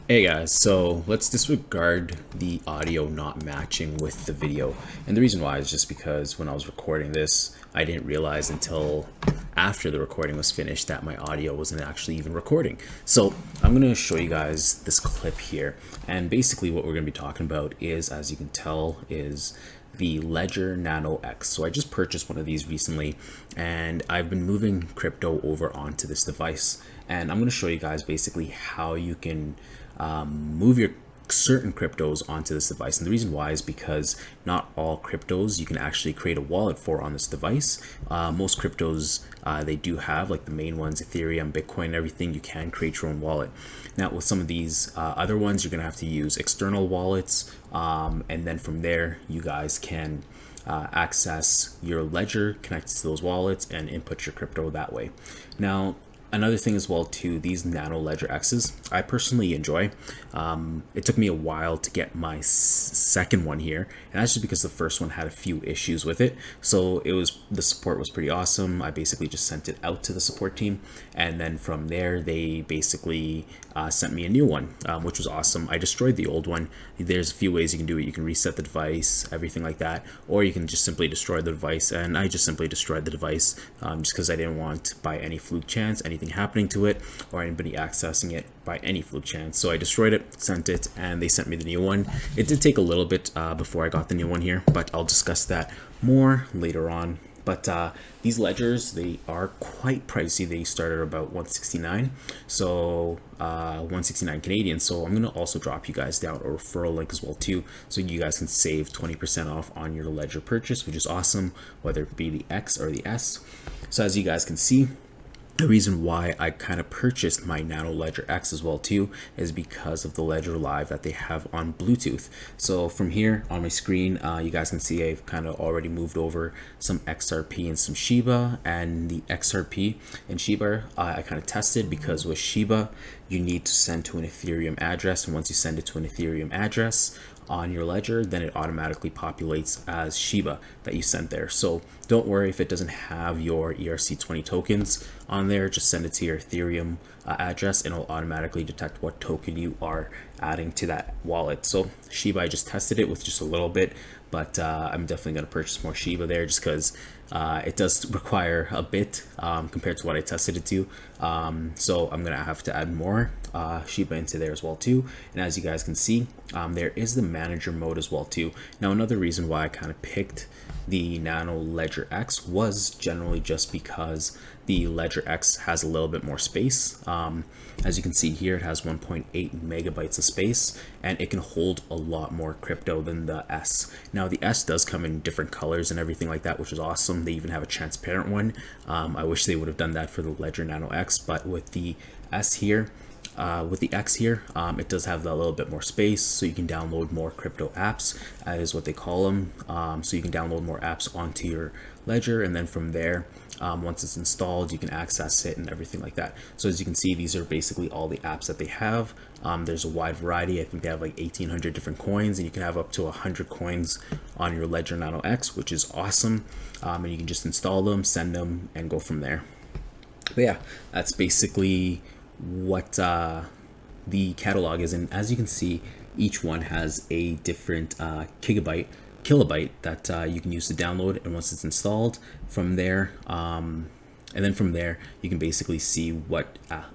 Hey guys, so let's disregard the audio not matching with the video. And the reason why is just because when I was recording this, I didn't realize until after the recording was finished that my audio wasn't actually even recording. So I'm going to show you guys this clip here. And basically what we're going to be talking about is, as you can tell, is the Ledger Nano X. So I just purchased one of these recently and I've been moving crypto over onto this device. And I'm going to show you guys basically how you can move your certain cryptos onto this device. And the reason why is because not all cryptos you can actually create a wallet for on this device. Most cryptos they do have, like the main ones, Ethereum, Bitcoin, and everything, you can create your own wallet. Now with some of these other ones, you're gonna have to use external wallets, and then from there you guys can access your ledger connected to those wallets and input your crypto that way. Now another thing as well too, these Nano Ledger X's I personally enjoy. It took me a while to get my second one here, and that's just because the first one had a few issues with it. So the support was pretty awesome. I basically just sent it out to the support team, and then from there they basically sent me a new one, which was awesome. I destroyed the old one. There's a few ways you can do it. You can reset the device, everything like that, or you can just simply destroy the device, and I just simply destroyed the device just because I didn't want by any fluke chance anything happening to it or anybody accessing it by any fluke chance. So I destroyed it, sent it, and they sent me the new one. It did take a little bit before I got the new one here, but I'll discuss that more later on. But these ledgers, they are quite pricey. They start at about 169, so 169 Canadian. So I'm gonna also drop you guys down a referral link as well too, so you guys can save 20% off on your ledger purchase, which is awesome, whether it be the X or the S. So as you guys can see, the reason why I kind of purchased my Nano Ledger X as well too is because of the Ledger Live that they have on Bluetooth. So from here on my screen, you guys can see I've kind of already moved over some XRP and some Shiba, and the XRP and Shiba I kind of tested because with Shiba you need to send to an Ethereum address, and once you send it to an Ethereum address on your ledger, then it automatically populates as Shiba that you sent there. So don't worry if it doesn't have your ERC20 tokens on there, just send it to your Ethereum address and it'll automatically detect what token you are adding to that wallet. So Shiba, I just tested it with just a little bit, but I'm definitely going to purchase more Shiba there just because it does require a bit compared to what I tested it to. So I'm going to have to add more Shiba into there as well too. And as you guys can see, there is the manager mode as well too. Now another reason why I kind of picked the Nano Ledger X was generally just because the Ledger X has a little bit more space. As you can see here, it has 1.8 megabytes of space, and it can hold a lot more crypto than the S. Now the S does come in different colors and everything like that, which is awesome. They even have a transparent one. I wish they would have done that for the Ledger Nano X, but with the S here, with the X here, it does have a little bit more space, so you can download more crypto apps, that is what they call them. So you can download more apps onto your ledger, and then from there, once it's installed, you can access it and everything like that. So as you can see, these are basically all the apps that they have. There's a wide variety. I think they have like 1,800 different coins, and you can have up to 100 coins on your Ledger Nano X, which is awesome. And you can just install them, send them, and go from there. But yeah, that's basically what the catalog is, and as you can see, each one has a different kilobyte that you can use to download, and once it's installed from there, and then from there you can basically see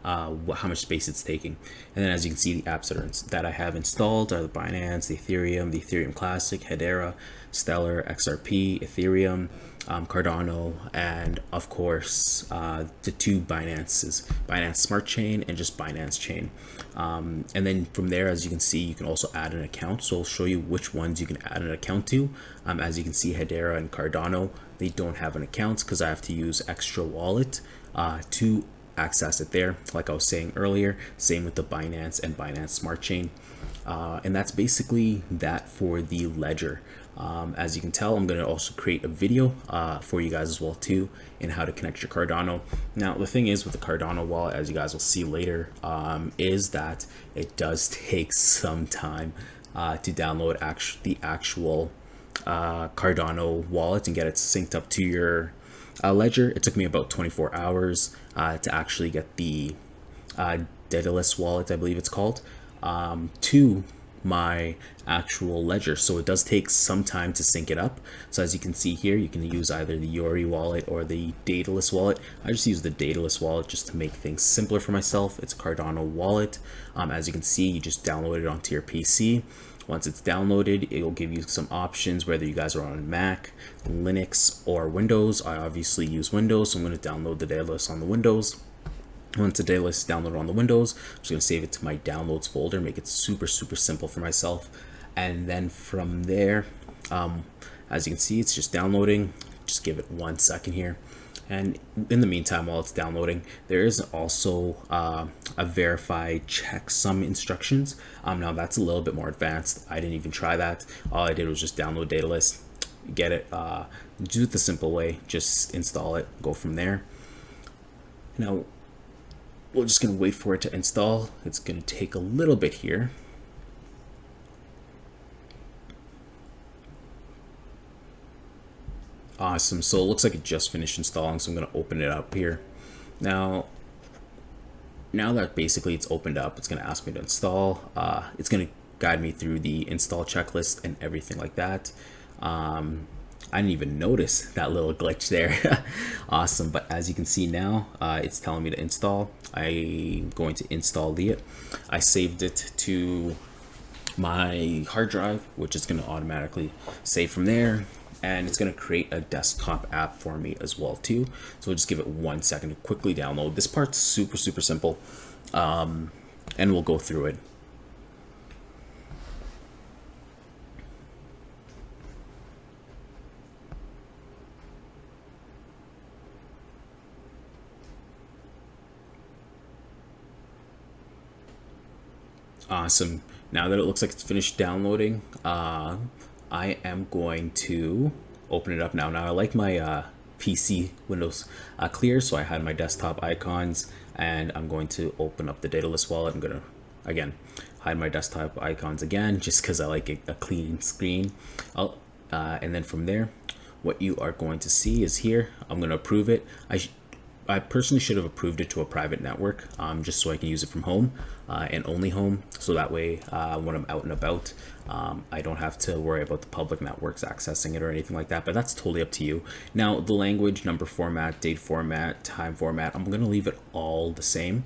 how much space it's taking. And then as you can see, the apps that I have installed are the Binance, the Ethereum Classic, Hedera, Stellar, XRP, Ethereum, Cardano, and of course the two Binances, Binance Smart Chain and just Binance Chain. And then from there, as you can see, you can also add an account. So I'll show you which ones you can add an account to. As you can see, Hedera and Cardano, they don't have an account because I have to use Extra Wallet to access it there. Like I was saying earlier, same with the Binance and Binance Smart Chain. And that's basically that for the ledger. As you can tell, I'm going to also create a video for you guys as well too, in how to connect your Cardano. Now the thing is with the Cardano wallet, as you guys will see later, is that it does take some time to download the actual Cardano wallet and get it synced up to your ledger. It took me about 24 hours to actually get the Daedalus wallet, I believe it's called. to my actual ledger. So it does take some time to sync it up. So as you can see here, you can use either the Yori wallet or the Daedalus wallet. I just use the Daedalus wallet just to make things simpler for myself. It's a Cardano wallet. As you can see, you just download it onto your PC. Once it's downloaded, it will give you some options, whether you guys are on Mac, Linux, or Windows. I obviously use Windows, so I'm going to download the Daedalus on the Windows. Once the Daedalus is downloaded on the Windows, I'm just going to save it to my downloads folder, make it super simple for myself. And then from there, as you can see, it's just downloading. Just give it 1 second here. And in the meantime, while it's downloading, there is also a verify checksum instructions. Now that's a little bit more advanced. I didn't even try that. All I did was just download Daedalus, get it, do it the simple way, just install it, go from there. Now, we're just gonna wait for it to install. It's gonna take a little bit here. Awesome, so it looks like it just finished installing, so I'm gonna open it up here. Now that basically it's opened up, it's gonna ask me to install. It's gonna guide me through the install checklist and everything like that. I didn't even notice that little glitch there. Awesome, but as you can see now, it's telling me to install. I'm going to install it. I saved it to my hard drive, which is going to automatically save from there, and it's going to create a desktop app for me as well too. So we'll just give it 1 second to quickly download. This part's super simple, and we'll go through it. Awesome. Now that it looks like it's finished downloading, I am going to open it up now. Now I like my PC Windows clear, so I had my desktop icons, and I'm going to open up the Daedalus wallet. I'm gonna again hide my desktop icons again, just because I like a clean screen. And then from there, what you are going to see is here. I'm gonna approve it. I personally should have approved it to a private network, just so I can use it from home and only home. So that way, when I'm out and about, I don't have to worry about the public networks accessing it or anything like that, but that's totally up to you. Now, the language, number format, date format, time format, I'm gonna leave it all the same.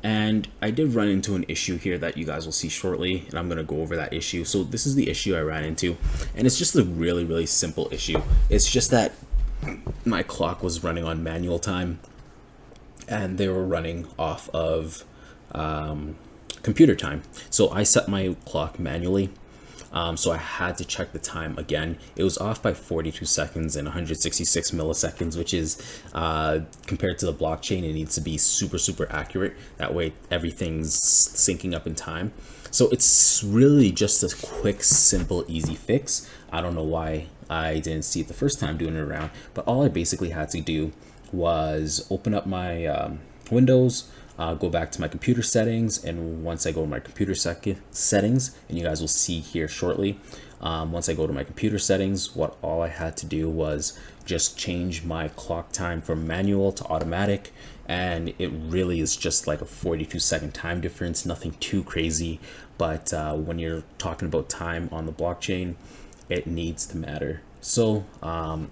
And I did run into an issue here that you guys will see shortly, and I'm gonna go over that issue. So this is the issue I ran into, and it's just a really simple issue. It's just that my clock was running on manual time, and they were running off of computer time. So I set my clock manually, so I had to check the time again. It was off by 42 seconds and 166 milliseconds, which is compared to the blockchain, it needs to be super accurate. That way everything's syncing up in time. So it's really just a quick, simple, easy fix. I don't know why I didn't see it the first time doing it around, but all I basically had to do was open up my Windows, go back to my computer settings, and once I go to my computer settings, and you guys will see here shortly, once I go to my computer settings, all I had to do was just change my clock time from manual to automatic, and it really is just like a 42-second time difference, nothing too crazy. But when you're talking about time on the blockchain, it needs to matter. So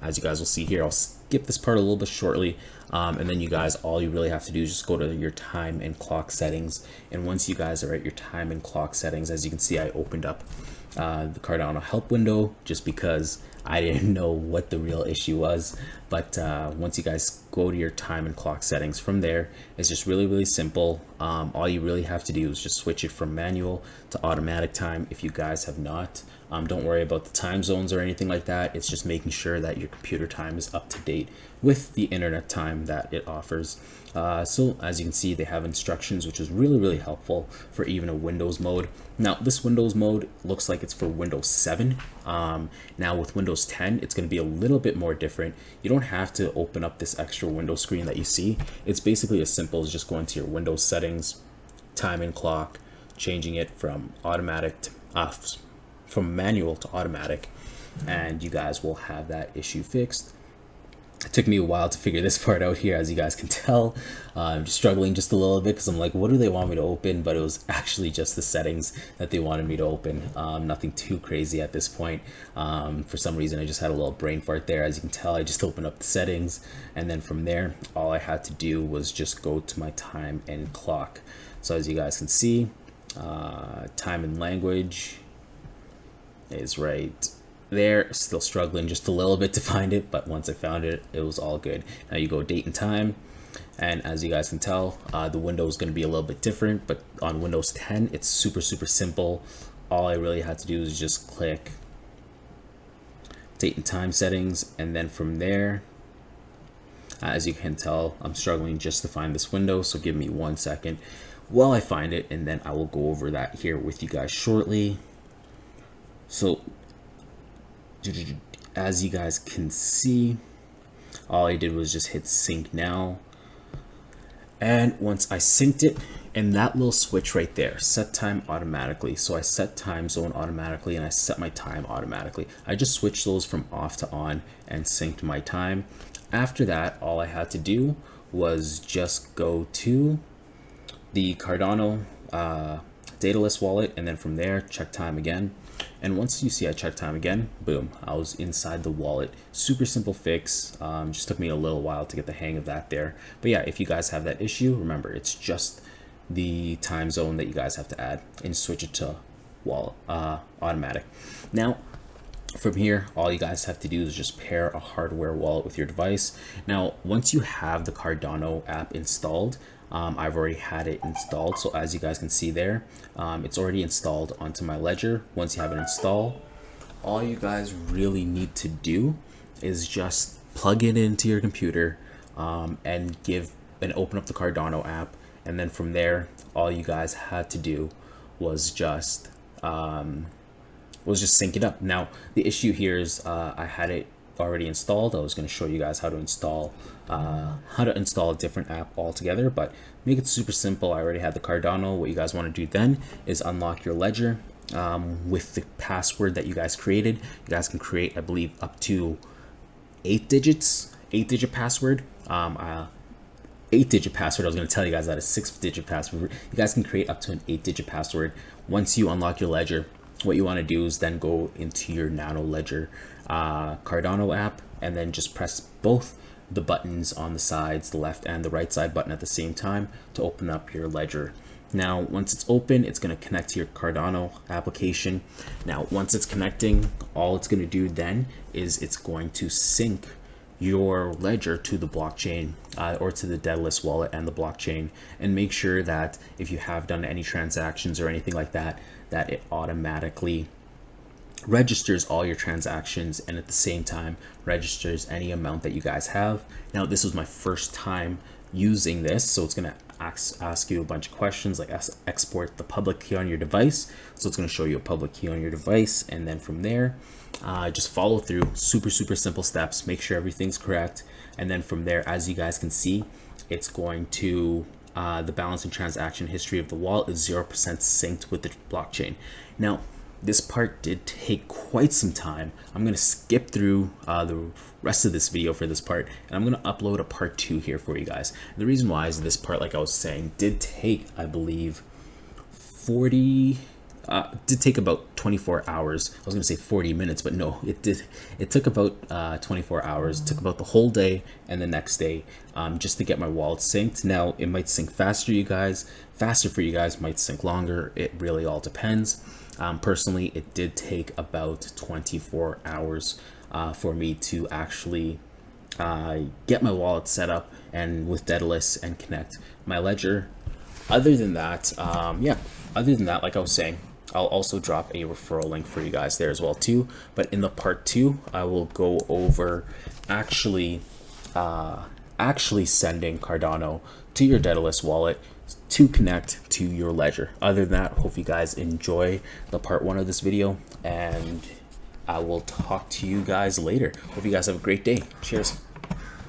as you guys will see here, I'll skip this part a little bit shortly, and then you guys, all you really have to do is just go to your time and clock settings. And once you guys are at your time and clock settings, as you can see, I opened up the Cardano help window just because I didn't know what the real issue was. But once you guys go to your time and clock settings, from there, it's just really simple. All you really have to do is just switch it from manual to automatic time if you guys have not. Don't worry about the time zones or anything like that. It's just making sure that your computer time is up to date with the internet time that it offers. So as you can see, they have instructions, which is really helpful for even a Windows mode. Now this Windows mode looks like it's for Windows 7. Now with Windows 10, it's going to be a little bit more different. You don't have to open up this extra window screen that you see. It's basically as simple as just going to your Windows settings, time and clock, changing it from automatic to from manual to automatic, and you guys will have that issue fixed. It took me a while to figure this part out here, as you guys can tell. I'm just struggling just a little bit because I'm like, what do they want me to open? But it was actually just the settings that they wanted me to open. Nothing too crazy at this point. For some reason, I just had a little brain fart there. As you can tell, I just opened up the settings, and then from there, all I had to do was just go to my time and clock. So as you guys can see, time and language is right there. Still struggling just a little bit to find it, but once I found it, it was all good. Now you go date and time, and as you guys can tell, the window is going to be a little bit different, but on Windows 10 it's super simple. All I really had to do is just click date and time settings, and then from there, as you can tell, I'm struggling just to find this window, so give me 1 second while I find it, and then I will go over that here with you guys shortly. So as you guys can see, all I did was just hit sync now, and once I synced it, and that little switch right there, set time automatically, so I set time zone automatically and I set my time automatically. I just switched those from off to on and synced my time. After that, all I had to do was just go to the Cardano Daedalus wallet, and then from there check time again. And once you see I check time again, boom, I was inside the wallet. Super simple fix. Just took me a little while to get the hang of that there. But yeah, if you guys have that issue, remember, it's just the time zone that you guys have to add and switch it to wallet automatic. Now from here, all you guys have to do is just pair a hardware wallet with your device. Now once you have the Cardano app installed, I've already had it installed, so as you guys can see there, it's already installed onto my ledger. Once you have it installed, all you guys really need to do is just plug it into your computer and open up the Cardano app, and then from there, all you guys had to do was just sync it up. Now the issue here is I had it already installed. I was going to show you guys how to install a different app altogether, but make it super simple. I already had the Cardano. What you guys want to do then is unlock your ledger with the password that you guys created. You guys can create, I believe, up to 8 digit password. 8-digit password. I was going to tell you guys that a 6-digit password. You guys can create up to an 8-digit password. Once you unlock your ledger, what you want to do is then go into your Nano Ledger Cardano app, and then just press both the buttons on the sides, the left and the right side button at the same time to open up your ledger. Now once it's open, it's going to connect to your Cardano application. Now once it's connecting, all it's going to do then is it's going to sync your ledger to the blockchain or to the Daedalus wallet and the blockchain, and make sure that if you have done any transactions or anything like that, that it automatically registers all your transactions and at the same time registers any amount that you guys have. Now this was my first time using this, so it's going to ask you a bunch of questions like export the public key on your device. So it's going to show you a public key on your device, and then from there just follow through. Super simple steps, make sure everything's correct, and then from there, as you guys can see, it's going to the balance and transaction history of the wallet is 0% synced with the blockchain. Now this part did take quite some time. I'm going to skip through the rest of this video for this part, and I'm going to upload a part 2 here for you guys. And the reason why is this part, like I was saying, did take, I believe, did take about 24 hours. I was going to say 40 minutes, but no, it took about 24 hours. It took about the whole day and the next day just to get my wallet synced. Now it might sync faster for you guys, might sync longer. It really all depends. Personally, it did take about 24 hours for me to actually get my wallet set up and with Daedalus and connect my ledger. Other than that, like I was saying, I'll also drop a referral link for you guys there as well too. But in the part 2, I will go over actually sending Cardano to your Daedalus wallet to connect to your ledger. Other than that, hope you guys enjoy the part 1 of this video, and I will talk to you guys later. Hope you guys have a great day. Cheers.